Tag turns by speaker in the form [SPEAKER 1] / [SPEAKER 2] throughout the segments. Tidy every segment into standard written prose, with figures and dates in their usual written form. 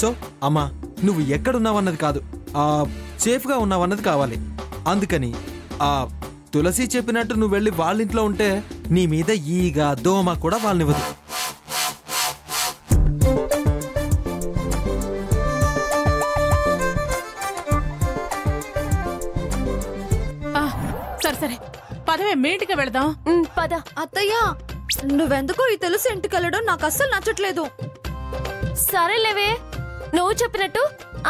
[SPEAKER 1] So అమ్మా నువ్వు ఎక్కడున్నావన్నది కాదు, సేఫ్గా ఉన్నావన్నది కావాలి. అందుకని తులసి చెప్పినట్టు నువ్వు వెళ్ళి వాళ్ళ ఇంట్లో ఉంటే నీ మీద ఈగ దోమ కూడా వాళ్ళనివ్వదు.
[SPEAKER 2] సరే సరే పదవే, మీ ఇంటికి వెళదాం.
[SPEAKER 3] పద.
[SPEAKER 4] అత్తయ్య నువ్వెందుకో ఈ తులసి ఇంటికి వెళ్ళడం నాకు అస్సలు నచ్చట్లేదు.
[SPEAKER 3] సరేలేవే, నువ్వు చెప్పినట్టు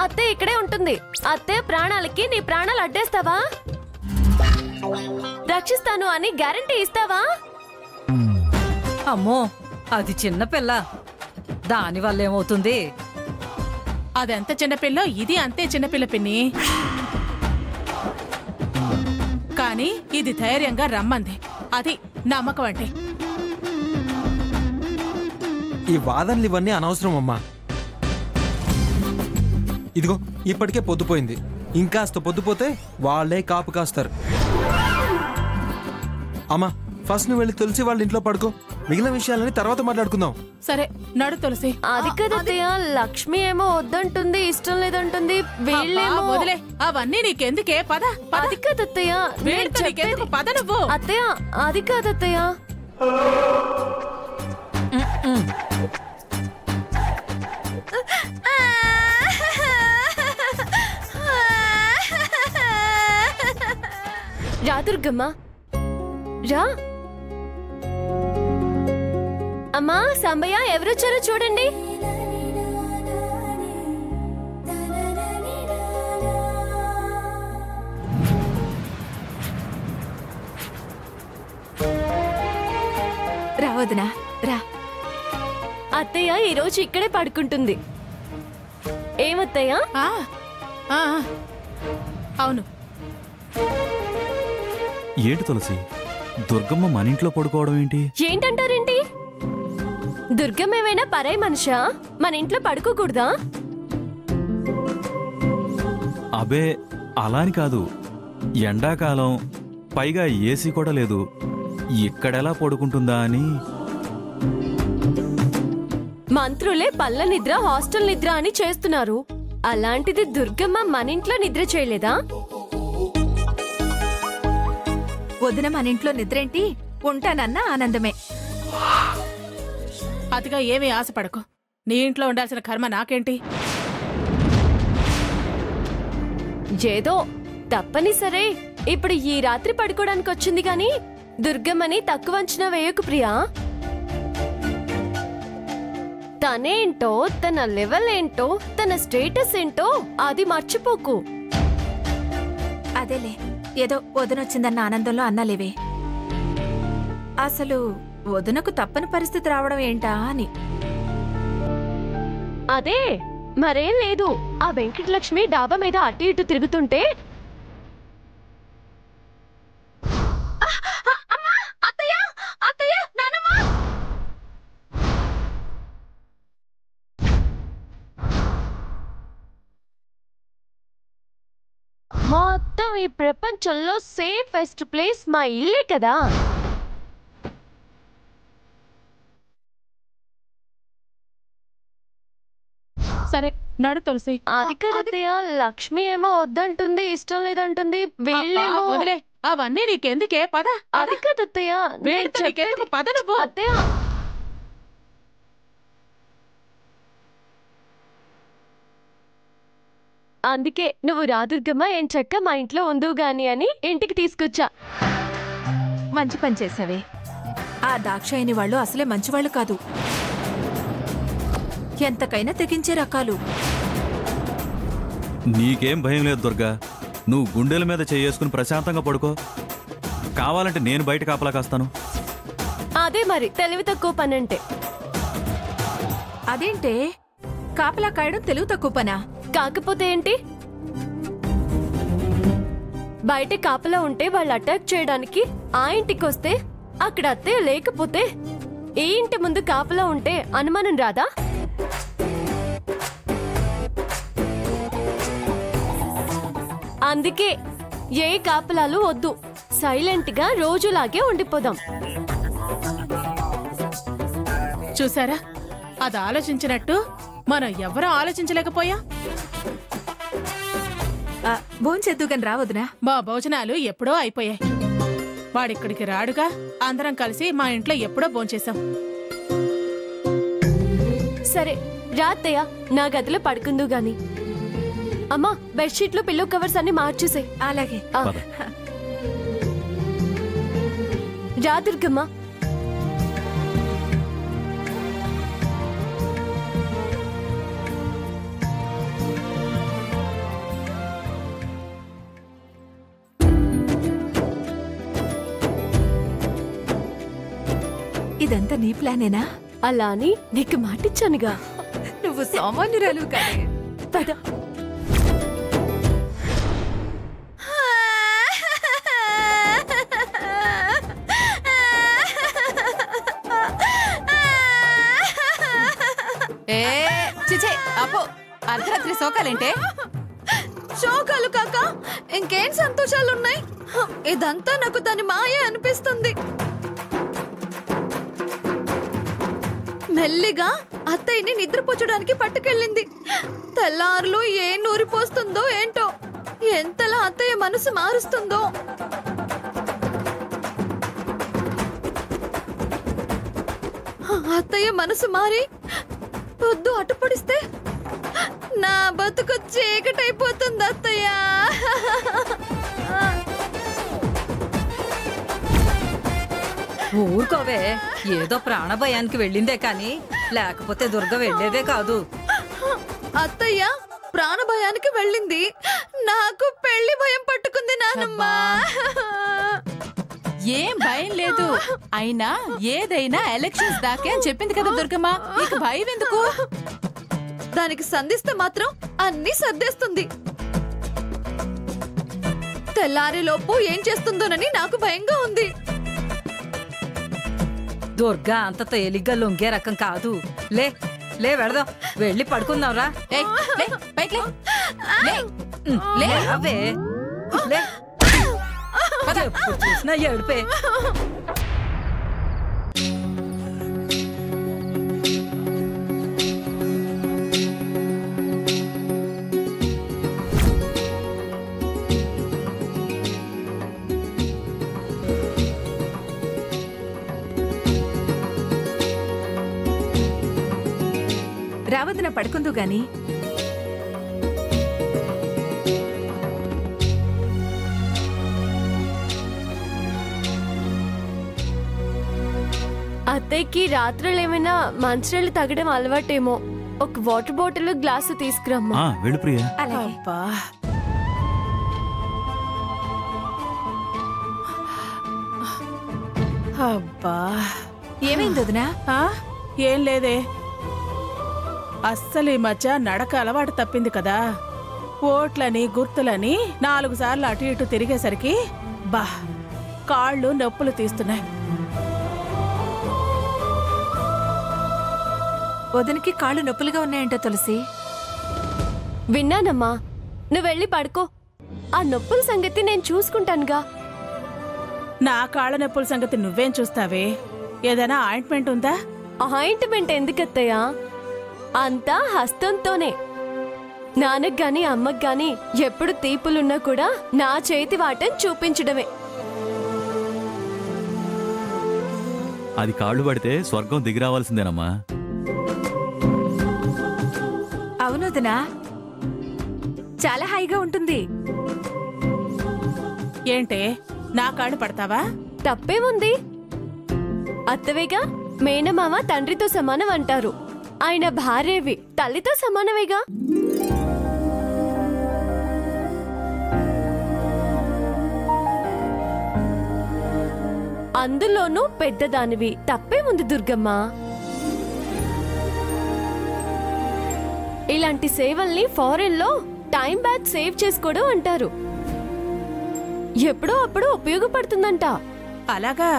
[SPEAKER 3] అత్తయ్య ఇక్కడే ఉంటుంది. అత్తయ్య ప్రాణాలకి నీ ప్రాణాలు అడ్డేస్తావా? రక్షిస్తాను అని గ్యారంటీ ఇస్తావా?
[SPEAKER 5] అమ్మో, అది చిన్నపిల్ల, దానివల్ల ఏమవుతుంది?
[SPEAKER 2] అదెంత చిన్నపిల్ల, ఇది అంతే చిన్నపిల్ల పిన్ని. కానీ ఇది ధైర్యంగా రమ్మంది, అది నమ్మకం అంటే.
[SPEAKER 1] ఈ వాదనలు ఇవన్నీ అనవసరం అమ్మా. ఇదిగో ఇప్పటికే పొద్దుపోయింది, ఇంకాస్త పొద్దుపోతే వాళ్ళే కాపు కాస్తారు. అమ్మా ఫస్ట్ నువ్వు వెళ్ళి తులసి వాళ్ళ ఇంట్లో పడుకో, మిగిలిన విషయాలని తర్వాత మాట్లాడుకుందాం.
[SPEAKER 2] సరే నడు తులసి.
[SPEAKER 3] అది కదత్తయ్య, లక్ష్మి ఏమో వద్దంటుంది, ఇష్టం లేదంటుంది.
[SPEAKER 2] వదిలే, అవన్నీ నీకెందుకే, పద.
[SPEAKER 3] అది కదత్తయ్య,
[SPEAKER 2] పద నువ్వు.
[SPEAKER 3] అత్తయ్య అది కాదత్తయ్య. రా దుర్గమ్మ రా. అమ్మా సాంబయ్య ఎవరొచ్చారో చూడండి.
[SPEAKER 4] రా వదినా రా.
[SPEAKER 3] అత్తయ్య ఈరోజు ఇక్కడే పడుకుంటుంది. ఏమత్తయ్య?
[SPEAKER 2] అవును.
[SPEAKER 6] ఏంటి తులసి, దుర్గమ్మ మన ఇంట్లో పడుకోవడం ఏంటి?
[SPEAKER 3] ఏంటంటారేంటి? దుర్గమ్మ ఏమైనా పరాయి మనిషా? మన ఇంట్లో పడుకోకూడదా?
[SPEAKER 6] అబే అలాని కాదు, ఎండాకాలం, పైగా ఏసీ కూడా లేదు, ఇక్కడెలా పడుకుంటుందా అని.
[SPEAKER 3] మంత్రులే పల్ల నిద్ర, హాస్టల్ నిద్ర అని చేస్తున్నారు. అలాంటిది దుర్గమ్మ మన ఇంట్లో నిద్ర చేయలేదా?
[SPEAKER 4] వదిన మన ఇంట్లో నిద్రేంటి, ఉంటానన్న ఆనందమే.
[SPEAKER 2] అతిగా ఏమీ ఆశపడకు, నీ ఇంట్లో ఉండాల్సిన కర్మ నాకేంటి.
[SPEAKER 3] ఏదో తప్పనిసరే ఇప్పుడు ఈ రాత్రి పడుకోవడానికి వచ్చింది గాని దుర్గమ్మని తక్కువ అంచనా వేయకు ప్రియా. తనేంటో, తన లెవెల్ ఏంటో, తన స్టేటస్ ఏంటో అది మర్చిపోకు.
[SPEAKER 4] అదేలే, ఏదో వదినొచ్చిందన్న ఆనందంలో అన్నలేవే. అసలు వదినకు తప్పని పరిస్థితి రావడం ఏంటా అని.
[SPEAKER 3] అదే మరేం లేదు, ఆ వెంకటలక్ష్మి డాబా మీద అటు ఇటు తిరుగుతుంటే మొత్తం ఈ ప్రపంచంలో సేఫెస్ట్ ప్లేస్ మా ఇల్లే కదా.
[SPEAKER 2] సరే నడు తులసి.
[SPEAKER 3] అది కదత్తయ్య, లక్ష్మి ఏమో వద్దంటుంది, ఇష్టం లేదంటుంది.
[SPEAKER 2] వదిలే, అవన్నీ నీకెందుకే, పద.
[SPEAKER 3] అది కదత్తయ్య,
[SPEAKER 2] పద నువ్వు.
[SPEAKER 3] అత్తయ్య అందుకే నువ్వు రాదుర్గమ్మ ఏం చక్క మా ఇంట్లో ఉందువు గాని అని ఇంటికి తీసుకొచ్చా.
[SPEAKER 4] మంచి పని చేసావే. ఆ దాక్షాయని వాళ్ళు అసలే మంచివాళ్ళు కాదు, ఎంతకైనా తెగించే రకాలు.
[SPEAKER 6] నీకేం భయం లేదు దుర్గా, నువ్వు గుండెల మీద చేసుకుని ప్రశాంతంగా పడుకో. కావాలంటే నేను బయట కాపలా కాస్తాను.
[SPEAKER 3] అదే మరి తెలివి తక్కువ పనంటే.
[SPEAKER 4] అదేంటే కాపలా కాయడం తెలుగు తక్కువ పనా?
[SPEAKER 3] కాకపోతే ఏంటి, బయట కాపలా ఉంటే వాళ్ళు అటాక్ చేయడానికి ఆ ఇంటికి వస్తే అక్కడ అత్తయ్య లేకపోతే ఈ ఇంటి ముందు కాపలా ఉంటే అనుమానం రాదా? అందుకే ఏ కాపలాలు వద్దు, సైలెంట్ గా రోజులాగే ఉండిపోదాం.
[SPEAKER 2] చూసారా, అది ఆలోచించినట్టు మనం ఎవరూ ఆలోచించలేకపోయా.
[SPEAKER 4] భోంచేద్దు గాని రావద్దునా?
[SPEAKER 2] మా భోజనాలు ఎప్పుడో అయిపోయాయి. వాడిక్కడికి రాడుగా, అందరం కలిసి మా ఇంట్లో ఎప్పుడో భోంచేశాం.
[SPEAKER 3] సరే రా అత్తయ్య, నా గదిలో పడుకుందు గాని. అమ్మా, బెడ్షీట్లు పిల్లో కవర్స్ అన్ని మార్చేసే.
[SPEAKER 4] అలాగే.
[SPEAKER 3] రా దుర్గమ్మ.
[SPEAKER 4] ఇదంతా నీ ప్లానేనా?
[SPEAKER 3] అలా అని నీకు మాటిచ్చానుగా.
[SPEAKER 4] నువ్వు సామాన్యురాలు కాదే.
[SPEAKER 3] పద.
[SPEAKER 2] అర్ధరాత్రి శోకాలేంటే?
[SPEAKER 7] శోకాలు కాక ఇంకేం సంతోషాలున్నాయి? ఇదంతా నాకు దాని మాయ అనిపిస్తుంది. మెల్లిగా అత్తయ్యని నిద్రపుచ్చడానికి పట్టుకెళ్ళింది. తెల్లారులు ఏ నూరిపోస్తుందో ఏంటో, ఎంతలా అత్తయ్య మనసు మారుస్తుందో. అత్తయ్య మనసు మారి పొద్దు అటుపడిస్తే నా బతుకు చీకటైపోతుంది అత్తయ్య.
[SPEAKER 5] ఊరుకోవే, ఏదో ప్రాణభయానికి వెళ్ళిందే కాని లేకపోతే దుర్గ వెళ్ళేదే కాదు.
[SPEAKER 7] అత్తయ్య ప్రాణభయానికి వెళ్ళింది, నాకు పెళ్లి భయం పట్టుకుంది నానమ్మ.
[SPEAKER 2] ఏం భయం లేదు. అయినా ఏదైనా ఎలక్షన్స్ దాకే అని చెప్పింది కదా దుర్గమ్మ, నీకు భయం ఎందుకు?
[SPEAKER 7] దానికి సంధిస్తే మాత్రం అన్ని సర్దేస్తుంది. తెల్లారిలోపు ఏం చేస్తుందోనని నాకు భయంగా ఉంది.
[SPEAKER 5] దుర్గా అంత తేలిగ్గా లొంగే రకం కాదు. లే లే వెళదాం, వెళ్ళి పడుకుందాంరా. అవే లే, ఎప్పుడు చూసినా ఏడుపే.
[SPEAKER 4] రావద్దున పడుకుందు గాని.
[SPEAKER 3] అత్తయ్యకి రాత్రులు ఏమైనా మంచినీళ్ళు తగ్గడం అలవాటేమో. ఒక వాటర్ బాటిల్ గ్లాసు తీసుకురమ్మా.
[SPEAKER 6] వెళ్ళు ప్రియా.
[SPEAKER 2] అబ్బా, అబ్బా,
[SPEAKER 4] ఏమైంది వదినా?
[SPEAKER 2] ఏం లేదే. అస్సలు ఈ మధ్య నడక అలవాటు తప్పింది కదా. ఓట్లని గుర్తులని 4 సార్లు అటు ఇటు తిరిగేసరికి బా కాళ్ళు నొప్పులు తీస్తున్నాయి.
[SPEAKER 4] వదినకి కాళ్ళు నొప్పులుగా ఉన్నాయంట తులసి.
[SPEAKER 3] విన్నానమ్మా, నువ్వు వెళ్ళి పడుకో. ఆ నొప్పుల సంగతి నేను చూసుకుంటానుగా.
[SPEAKER 2] నా కాళ్ళ నొప్పుల సంగతి నువ్వేం చూస్తావే? ఏదైనా ఆయింట్మెంట్ ఉందా?
[SPEAKER 3] ఆయింట్మెంట్ ఎందుకత్తయ్యా? అంతా హస్తంతోనే. నాన్నకు గాని అమ్మకు గాని ఎప్పుడు తీపులున్నా కూడా నా చేతి వాటం చూపించడమే.
[SPEAKER 6] అది కాళ్ళు పడితే స్వర్గం దిగిరావాల్సిందేనమ్మా.
[SPEAKER 4] అవును వదినా, చాలా హాయిగా ఉంటుంది.
[SPEAKER 2] ఏంటే, నా కాళ్ళు పడతావా?
[SPEAKER 3] తప్పేముంది? అత్తవేగా. మేనమామ తండ్రితో సమానం అంటారు. ఆయన భార్యవి తల్లితో సమానమేగా. అందులోనూ పెద్దదానివి. తప్పేముంది దుర్గమ్మ? ఇలాంటి సేవల్ని ఫారెన్ లో టైం బ్యాక్ సేవ్ చేసుకోవడం అంటారు. ఎప్పుడో అప్పుడు ఉపయోగపడుతుందంట.
[SPEAKER 2] అలాగా?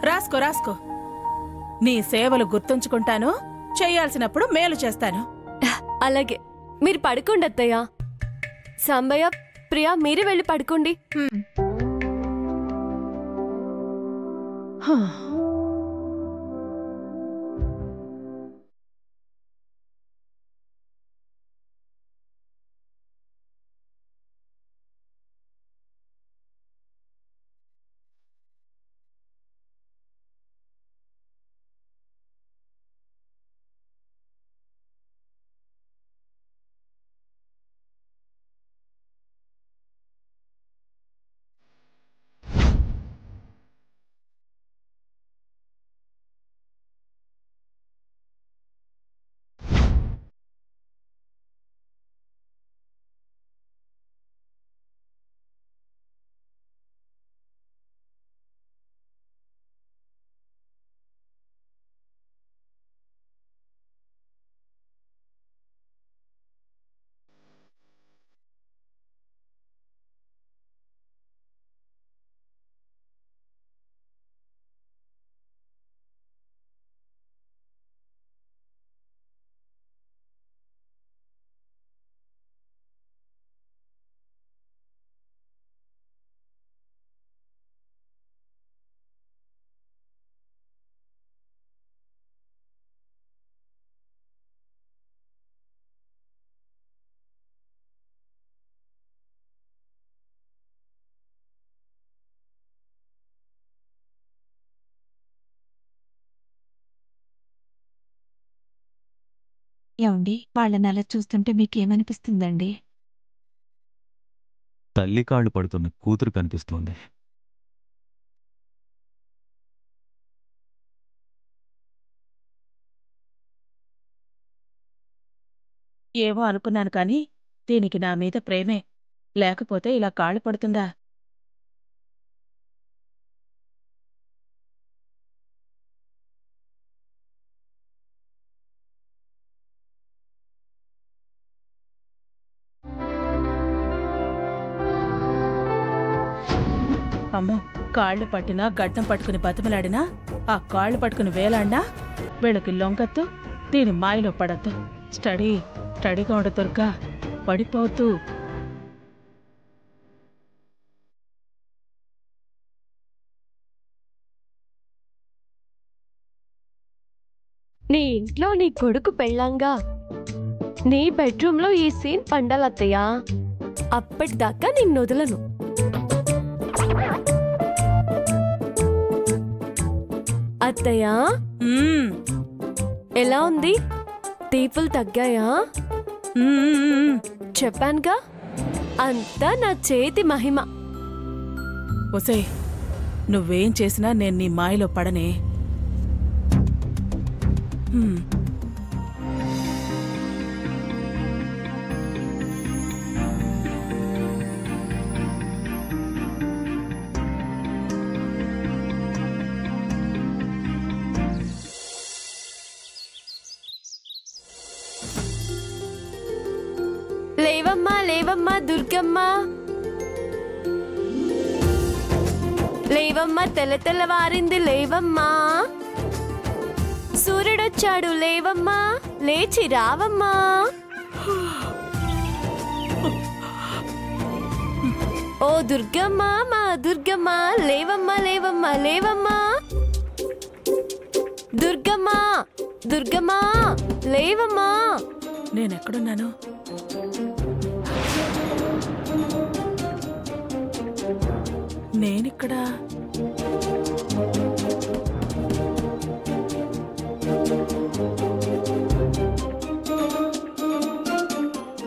[SPEAKER 2] రాసుకో రాసుకో. నీ సేవలు గుర్తుంచుకుంటాను, చెయ్యాల్సినప్పుడు మేలు చేస్తాను.
[SPEAKER 3] అలాగే. మీరు పడుకోండి అత్తయ్య. సాంబయ్య, ప్రియా మీరు వెళ్ళి పడుకోండి.
[SPEAKER 4] ఏమండి వాళ్ళని అలా చూస్తుంటే మీకేమనిపిస్తుందండి?
[SPEAKER 6] తల్లి కాళ్ళు పడుతున్న కూతురు కనిపిస్తోంది.
[SPEAKER 2] ఏమో అనుకున్నాను కానీ దీనికి నా మీద ప్రేమే, లేకపోతే ఇలా కాళ్ళు పడుతుందా? అమ్మో, కాళ్ళు పట్టినా గడ్డం పట్టుకుని బతిమలాడినా ఆ కాళ్ళు పట్టుకుని వేలాడినా వీళ్ళకి లొంగద్దు, దీని మాయలో పడద్దు. స్టడీగా ఉండు దుర్గా, పడిపోవద్దు.
[SPEAKER 3] నీ ఇంట్లో నీ కొడుకు పెళ్ళంగా నీ బెడ్రూమ్ లో ఈ సీన్ పండాలత్తయ్య. అప్పటిదాకా నిన్ను వదలను. అత్తయ్య,
[SPEAKER 2] మ్మ్.
[SPEAKER 3] ఎలా ఉంది? తీపులు తగ్గాయా? చెప్పానుగా, అంతా నా చేతి మహిమ.
[SPEAKER 2] ఒసేయ్, నువ్వేం చేసినా నేను నీ మాయలో పడనే.
[SPEAKER 3] లేవమ్మా లేవమ్మా దుర్గమ్మ, లేవమ్మా, తెల్ల తెల్లవారింది లేవమ్మా, సూర్యుడొచ్చాడు లేవమ్మా, లేచి రావమ్మా. ఓ దుర్గమ్మ, మా దుర్గమ్మ, లేవమ్మా లేవమ్మా లేవమ్మా, దుర్గమ్మ దుర్గమ్మ లేవమ్మా.
[SPEAKER 2] నేనెక్కడున్నాను? నేనిక్కడా?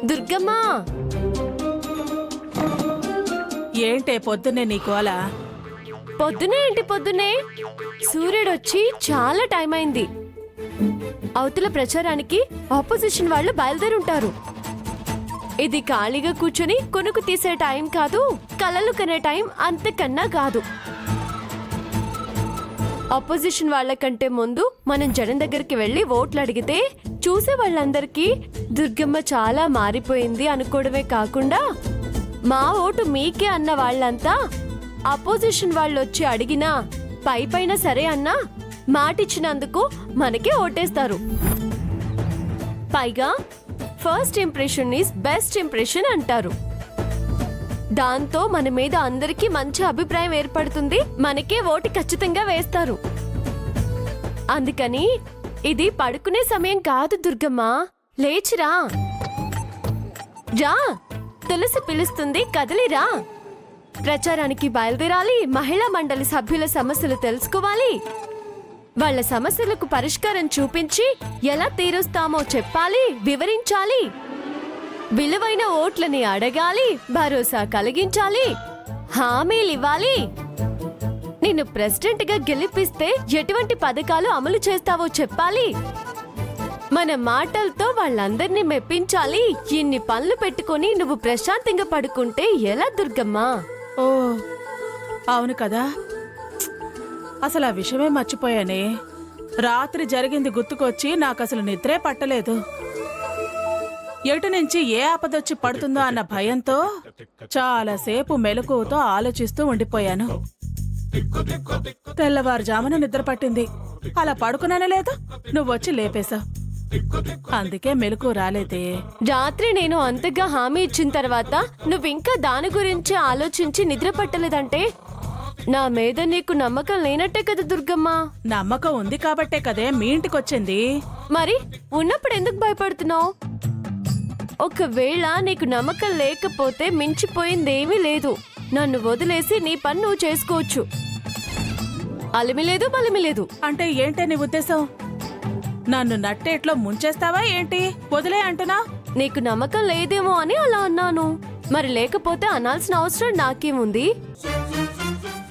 [SPEAKER 3] దుర్గమ్మ,
[SPEAKER 2] ఏంటే పొద్దున్నే నీకు అలా?
[SPEAKER 3] పొద్దునే ఏంటి పొద్దునే? సూర్యుడొచ్చి చాలా టైం అయింది. అవతల ప్రచారానికి ఆపోజిషన్ వాళ్ళు బయలుదేరుంటారు. ఇది ఖాళీగా కూర్చొని కొనుక్కు తీసే టైం కాదు, కలలు కనే టైం అంతకన్నా కాదు. ఆపోజిషన్ వాళ్ళకంటే ముందు మనం జనం దగ్గరికి వెళ్లి ఓట్లు అడిగితే చూసే వాళ్ళందరికీ దుర్గమ్మ చాలా మారిపోయింది అనుకోవడమే కాకుండా, మా ఓటు మీకే అన్న వాళ్ళంతా అపోజిషన్ వాళ్ళు వచ్చి అడిగినా పైపైన సరే అన్నా మాటిచ్చినందుకు మనకే ఓటేస్తారు. పైగా first impression is best impression అంటారు. దాంతో మన మీద అందరికీ మంచి అభిప్రాయం ఏర్పడుతుంది, మనకే ఓటు ఖచ్చితంగా వేస్తారు. అందుకని ఇది పడుకునే సమయం కాదు దుర్గమ్మ, లేచిరా. రా, తులసి పిలుస్తుంది, కదిలిరా. ప్రచారానికి బయలుదేరాలి, మహిళా మండలి సభ్యుల సమస్యలు తెలుసుకోవాలి, వాళ్ళ సమస్యలకు పరిష్కారం చూపించి ఎలా తీరుస్తామో చెప్పాలి, వివరించాలి, విలువైన ఓట్లని అడగాలి, భరోసా కలిగించాలి, హామీలివ్వాలి. నిన్ను ప్రెసిడెంట్ గా గెలిపిస్తే ఎటువంటి పథకాలు అమలు చేస్తావో చెప్పాలి. మన మాటలతో వాళ్ళందరినీ మెప్పించాలి. ఇన్ని పనులు పెట్టుకుని నువ్వు ప్రశాంతంగా పడుకుంటే ఎలా దుర్గమ్మ?
[SPEAKER 2] ఓ అవును కదా, అసలు ఆ విషయమే మర్చిపోయానే. రాత్రి జరిగింది గుర్తుకొచ్చి నాకసలు నిద్రే పట్టలేదు. ఎటు నుంచి ఏ ఆపదొచ్చి పడుతుందో అన్న భయంతో చాలాసేపు మెలకువతో ఆలోచిస్తూ ఉండిపోయాను. తెల్లవారుజామున నిద్ర పట్టింది. అలా పడుకున్నానే లేదు, నువ్వొచ్చి లేపేశావు. అందుకే మెలకు రాలేదే.
[SPEAKER 3] రాత్రి నేను అంతగా హామీ ఇచ్చిన తర్వాత నువ్వింకా దాని గురించి ఆలోచించి నిద్ర పట్టలేదంటే నా మీద నీకు నమ్మకం లేనట్టే కదా దుర్గమ్మ.
[SPEAKER 2] నమ్మకం ఉంది కాబట్టే కదే మీ ఇంటికొచ్చింది.
[SPEAKER 3] మరి ఉన్నప్పుడు ఎందుకు భయపడుతున్నావు? ఒకవేళ నీకు నమ్మకం లేకపోతే మించిపోయిందేమీ లేదు. నన్ను వదిలేసి నీ పని నువ్వు చేసుకోవచ్చు. అలిమి లేదు బలిమి లేదు.
[SPEAKER 2] అంటే ఏంటే నీ ఉద్దేశం? నన్ను నట్టేట్లో ముంచేస్తావా ఏంటి? వదిలే అంటున్నా.
[SPEAKER 3] నీకు నమ్మకం లేదేమో అని అలా అన్నాను. మరి లేకపోతే అనాల్సిన అవసరం నాకేముంది?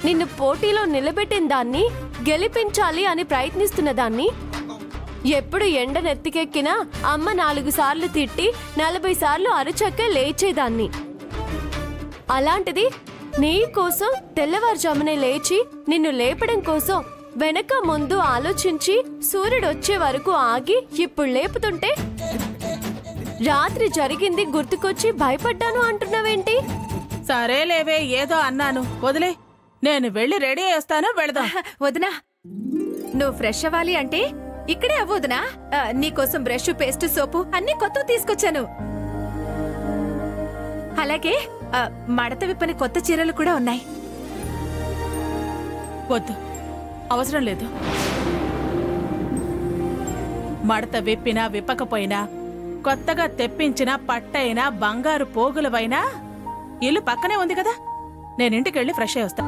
[SPEAKER 3] నిన్ను పోటీలో నిలబెట్టిన దాన్ని, గెలిపించాలి అని ప్రయత్నిస్తున్న దాన్ని, ఎప్పుడు ఎండ నెత్తికెక్కినా అమ్మ 4 సార్లు తిట్టి 40 సార్లు అరుచక్కే లేచేదాన్ని. అలాంటిది నీ కోసం తెల్లవారుజామునే లేచి నిన్ను లేపడం కోసం వెనక ముందు ఆలోచించి సూర్యుడు వచ్చే వరకు ఆగి ఇప్పుడు లేపుతుంటే రాత్రి జరిగింది గుర్తుకొచ్చి భయపడ్డాను అంటున్నావేంటి?
[SPEAKER 2] సరే లేవే, ఏదో అన్నాను, వదిలే. నేను వెళ్ళి రెడీ అయ్యేస్తాను, వెళదాం.
[SPEAKER 4] వదినా, నువ్వు ఫ్రెష్ అవ్వాలి అంటే ఇక్కడే అవ్వదునా. నీకోసం బ్రష్, పేస్ట్, సోపు అన్ని కొత్త తీసుకొచ్చాను. అలాగే మడత విప్పని కొత్త చీరలు కూడా ఉన్నాయి.
[SPEAKER 2] వద్దు, అవసరం లేదు. మడత విప్పినా విప్పకపోయినా, కొత్తగా తెప్పించిన పట్టైనా బంగారు పోగులవైనా ఇల్లు పక్కనే ఉంది కదా. నేను ఇంటికి వెళ్ళి ఫ్రెష్ అయ్యి వస్తా.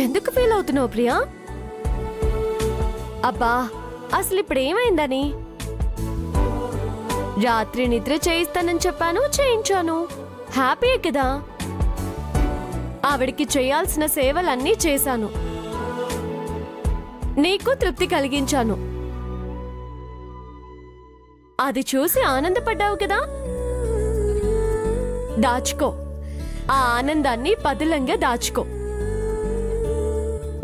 [SPEAKER 3] ఎందుకు ఫీల్ అవుతున్నావు ప్రియా? అబ్బా, అసలు ఇప్పుడు ఏమైందని? రాత్రి నిద్ర చేయిస్తానని చెప్పాను, చేయించాను. హ్యాపీయే కదా. ఆవిడికి చేయాల్సిన సేవలన్నీ చేశాను, నీకు తృప్తి కలిగించాను. అది చూసి ఆనందపడ్డావు కదా. దాచుకో, ఆ ఆనందాన్ని పదిలంగా దాచుకో.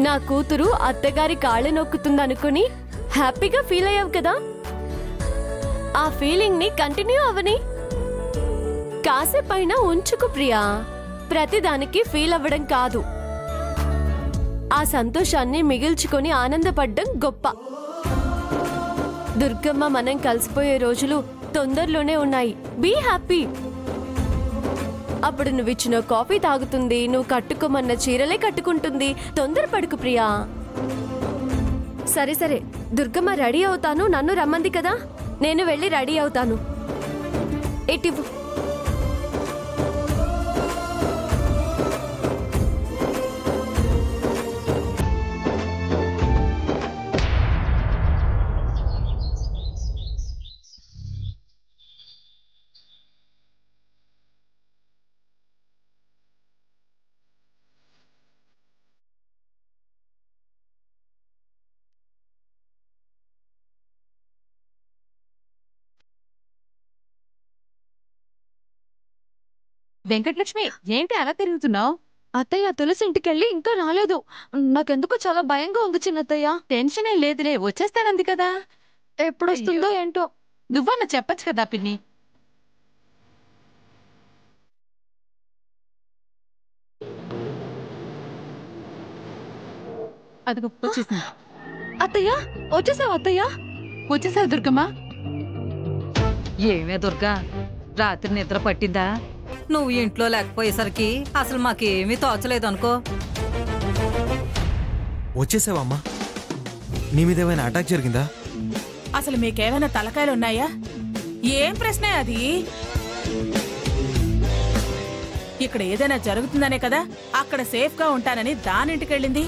[SPEAKER 3] నా కూతురు అత్తగారి కాళ్ళు నొక్కుతుందనుకుని హ్యాపీగా ఫీల్ అయ్యావు కదా. ఆ ఫీలింగ్ ని కంటిన్యూ అవని. కాసేపైనా ఉంచుకు ప్రియా. ప్రతిదానికి ఫీల్ అవ్వడం కాదు, ఆ సంతోషాన్ని మిగిల్చుకొని ఆనందపడ్డం గొప్ప. దుర్గమ్మ మనం కలిసిపోయే రోజులు తొందరలోనే ఉన్నాయి. Be happy. అప్పుడు నువ్విచ్చిన కాఫీ తాగుతుంది, నువ్వు కట్టుకోమన్న చీరలే కట్టుకుంటుంది. తొందరపడుకు ప్రియా. సరే సరే, దుర్గమ్మ రెడీ అవుతాను, నన్ను రమ్మంది కదా, నేను వెళ్ళి రెడీ అవుతాను. ఎటివ్వు.
[SPEAKER 8] వెంకటలక్ష్మి, ఏంటి అలా తిరుగుతున్నావు? అత్తయ్య, తులసి ఇంటికెళ్ళి ఇంకా రాలేదు. నాకెందుకో చాలా భయంగా ఉంది చిన్నత్తయ్య. టెన్షన్ ఏం లేదులే, వచ్చేస్తానంది కదా. ఎప్పుడొస్తుందో ఏంటో. నువ్వన్న చెప్పచ్చు కదా పిన్ని. అదిగో వచ్చేసింది. అత్తయ్య, వచ్చేసావు అత్తయ్య. వచ్చేసావు దుర్గమ్మ.
[SPEAKER 5] ఏమే దుర్గా, రాత్రి నిద్ర పట్టిందా? నువ్వు ఇంట్లో లేకపోయేసరికి అసలు మాకేమీ తోచలేదు అనుకో.
[SPEAKER 1] వచ్చేసావమ్మా? నీ మీద ఏమైనా అటాక్ జరిగిందా?
[SPEAKER 2] అసలు మీకేమైనా తలకాయలున్నాయా? ఏం ప్రశ్న అది? ఇక్కడ ఏదైనా జరుగుతుందనే కదా అక్కడ సేఫ్ గా ఉంటానని దానింటికెళ్ళింది.